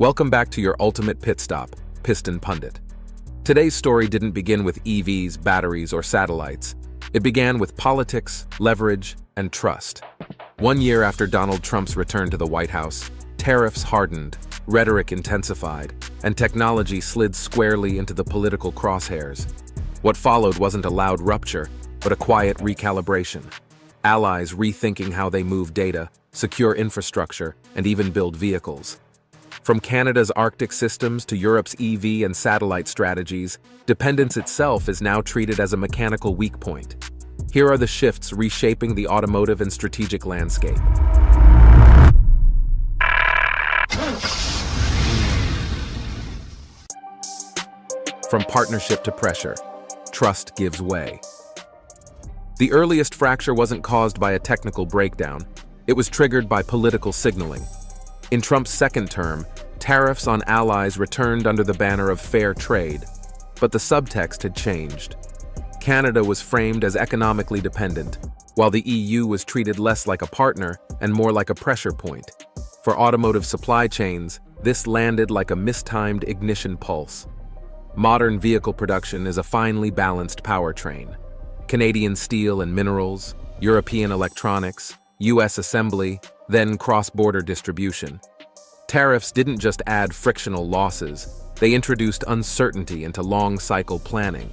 Welcome back to your ultimate pit stop, Piston Pundit. Today's story didn't begin with EVs, batteries, or satellites. It began with politics, leverage, and trust. 1 year after Donald Trump's return to the White House, tariffs hardened, rhetoric intensified, and technology slid squarely into the political crosshairs. What followed wasn't a loud rupture, but a quiet recalibration. Allies rethinking how they move data, secure infrastructure, and even build vehicles. From Canada's Arctic systems to Europe's EV and satellite strategies, dependence itself is now treated as a mechanical weak point. Here are the shifts reshaping the automotive and strategic landscape. From partnership to pressure, trust gives way. The earliest fracture wasn't caused by a technical breakdown. It was triggered by political signaling. In Trump's second term, tariffs on allies returned under the banner of fair trade, but the subtext had changed. Canada was framed as economically dependent, while the EU was treated less like a partner and more like a pressure point. For automotive supply chains, this landed like a mistimed ignition pulse. Modern vehicle production is a finely balanced powertrain. Canadian steel and minerals, European electronics, US assembly, then cross-border distribution. Tariffs didn't just add frictional losses, they introduced uncertainty into long-cycle planning.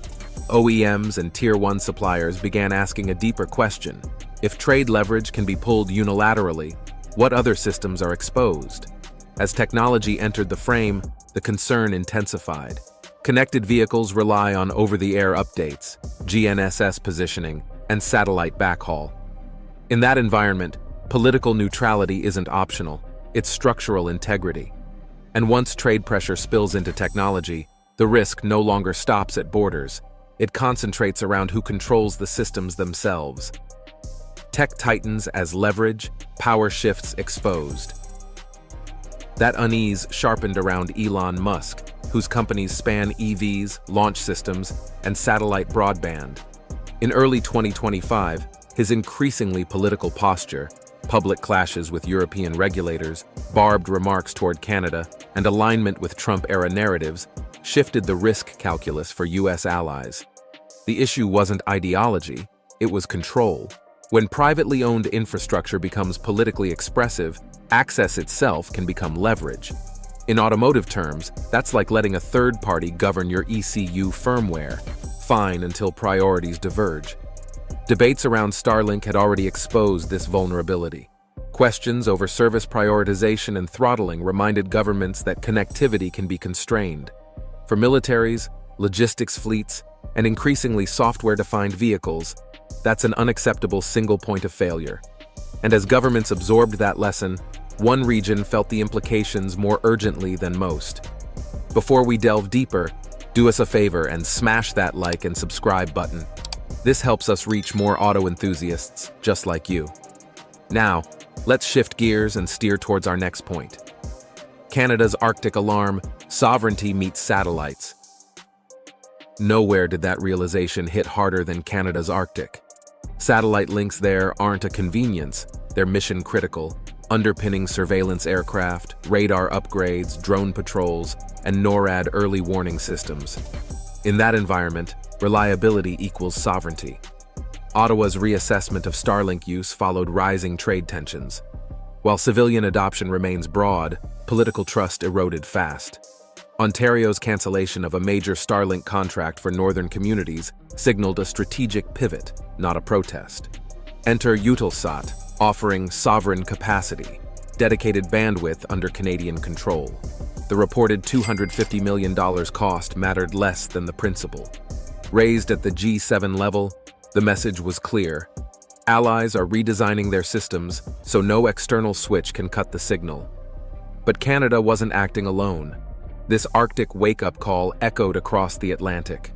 OEMs and Tier 1 suppliers began asking a deeper question. If trade leverage can be pulled unilaterally, what other systems are exposed? As technology entered the frame, the concern intensified. Connected vehicles rely on over-the-air updates, GNSS positioning, and satellite backhaul. In that environment, political neutrality isn't optional, it's structural integrity. And once trade pressure spills into technology, the risk no longer stops at borders. It concentrates around who controls the systems themselves. Tech tightens as leverage, power shifts exposed. That unease sharpened around Elon Musk, whose companies span EVs, launch systems, and satellite broadband. In early 2025, his increasingly political posture, public clashes with European regulators, barbed remarks toward Canada, and alignment with Trump-era narratives shifted the risk calculus for US allies. The issue wasn't ideology, it was control. When privately owned infrastructure becomes politically expressive, access itself can become leverage. In automotive terms, that's like letting a third party govern your ECU firmware. Fine until priorities diverge. Debates around Starlink had already exposed this vulnerability. Questions over service prioritization and throttling reminded governments that connectivity can be constrained. For militaries, logistics fleets, and increasingly software-defined vehicles, that's an unacceptable single point of failure. And as governments absorbed that lesson, one region felt the implications more urgently than most. Before we delve deeper, do us a favor and smash that like and subscribe button. This helps us reach more auto enthusiasts just like you. Now, let's shift gears and steer towards our next point. Canada's Arctic alarm, sovereignty meets satellites. Nowhere did that realization hit harder than Canada's Arctic. Satellite links there aren't a convenience, they're mission critical, underpinning surveillance aircraft, radar upgrades, drone patrols, and NORAD early warning systems. In that environment, reliability equals sovereignty. Ottawa's reassessment of Starlink use followed rising trade tensions. While civilian adoption remains broad, political trust eroded fast. Ontario's cancellation of a major Starlink contract for northern communities signaled a strategic pivot, not a protest. Enter Eutelsat, offering sovereign capacity, dedicated bandwidth under Canadian control. The reported $250 million cost mattered less than the principle. Raised at the G7 level, the message was clear. Allies are redesigning their systems, so no external switch can cut the signal. But Canada wasn't acting alone. This Arctic wake-up call echoed across the Atlantic.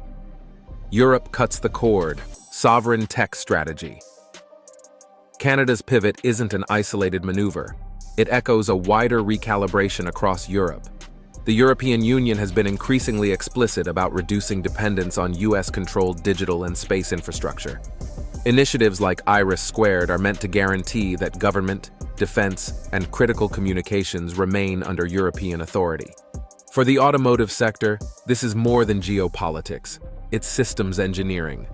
Europe cuts the cord, sovereign tech strategy. Canada's pivot isn't an isolated maneuver. It echoes a wider recalibration across Europe. The European Union has been increasingly explicit about reducing dependence on US-controlled digital and space infrastructure. Initiatives like Iris Squared are meant to guarantee that government, defense, and critical communications remain under European authority. For the automotive sector, this is more than geopolitics. It's systems engineering.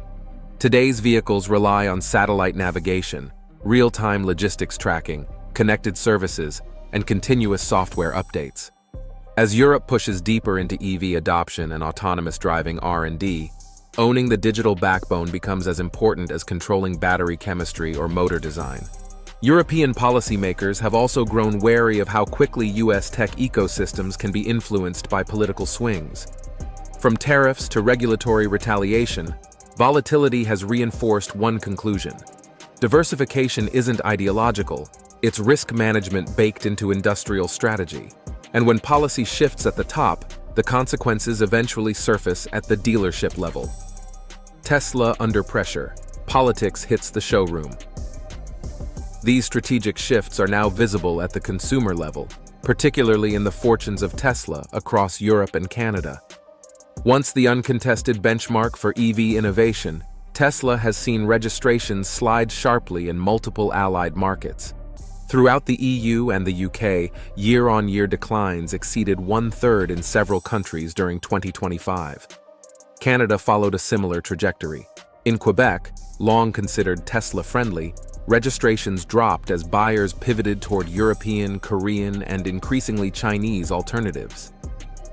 Today's vehicles rely on satellite navigation, real-time logistics tracking, connected services, and continuous software updates. As Europe pushes deeper into EV adoption and autonomous driving R&D, owning the digital backbone becomes as important as controlling battery chemistry or motor design. European policymakers have also grown wary of how quickly US tech ecosystems can be influenced by political swings. From tariffs to regulatory retaliation, volatility has reinforced one conclusion. Diversification isn't ideological, it's risk management baked into industrial strategy. And when policy shifts at the top, the consequences eventually surface at the dealership level. Tesla under pressure. Politics hits the showroom. These strategic shifts are now visible at the consumer level, particularly in the fortunes of Tesla across Europe and Canada. Once the uncontested benchmark for EV innovation, Tesla has seen registrations slide sharply in multiple allied markets. Throughout the EU and the UK, year-on-year declines exceeded 1/3 in several countries during 2025. Canada followed a similar trajectory. In Quebec, long considered Tesla-friendly, registrations dropped as buyers pivoted toward European, Korean, and increasingly Chinese alternatives.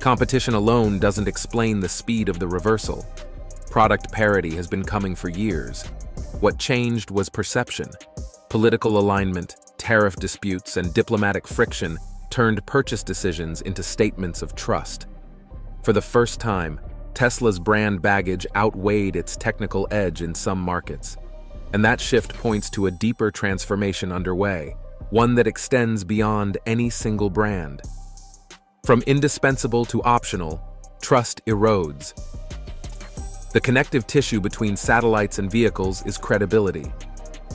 Competition alone doesn't explain the speed of the reversal. Product parity has been coming for years. What changed was perception. Political alignment, tariff disputes, and diplomatic friction turned purchase decisions into statements of trust. For the first time, Tesla's brand baggage outweighed its technical edge in some markets. And that shift points to a deeper transformation underway, one that extends beyond any single brand. From indispensable to optional, trust erodes. The connective tissue between satellites and vehicles is credibility.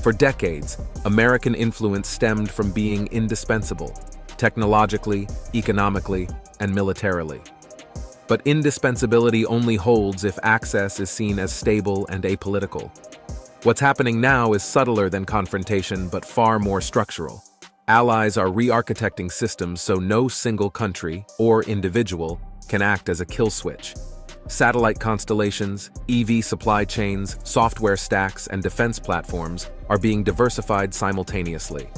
For decades, American influence stemmed from being indispensable, technologically, economically, and militarily. But indispensability only holds if access is seen as stable and apolitical. What's happening now is subtler than confrontation, but far more structural. Allies are re-architecting systems so no single country or individual can act as a kill switch. Satellite constellations, EV supply chains, software stacks, and defense platforms are being diversified simultaneously.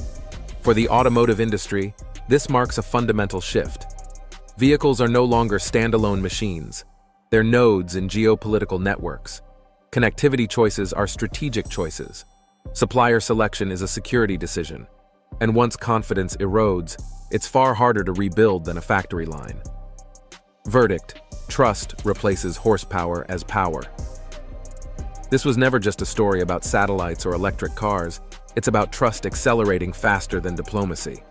For the automotive industry, this marks a fundamental shift. Vehicles are no longer standalone machines. They're nodes in geopolitical networks. Connectivity choices are strategic choices. Supplier selection is a security decision. And once confidence erodes, it's far harder to rebuild than a factory line. Verdict: trust replaces horsepower as power. This was never just a story about satellites or electric cars. It's about trust accelerating faster than diplomacy.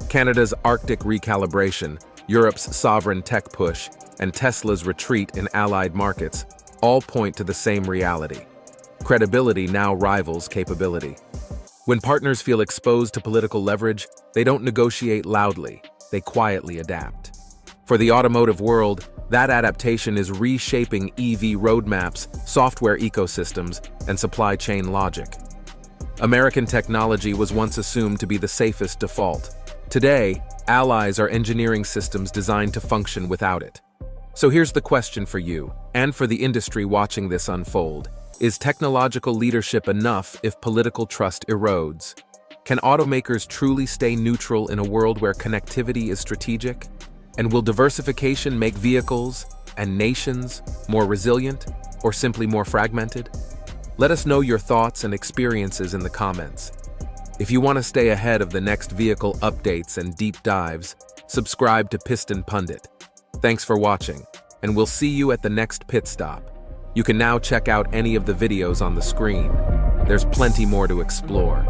Canada's Arctic recalibration, Europe's sovereign tech push, and Tesla's retreat in allied markets all point to the same reality. Credibility now rivals capability. When partners feel exposed to political leverage, they don't negotiate loudly, they quietly adapt. For the automotive world, that adaptation is reshaping EV roadmaps, software ecosystems, and supply chain logic. American technology was once assumed to be the safest default. Today, allies are engineering systems designed to function without it. So here's the question for you, and for the industry watching this unfold. Is technological leadership enough if political trust erodes? Can automakers truly stay neutral in a world where connectivity is strategic? And will diversification make vehicles and nations more resilient or simply more fragmented? Let us know your thoughts and experiences in the comments. If you want to stay ahead of the next vehicle updates and deep dives, subscribe to Piston Pundit. Thanks for watching, and we'll see you at the next pit stop. You can now check out any of the videos on the screen. There's plenty more to explore.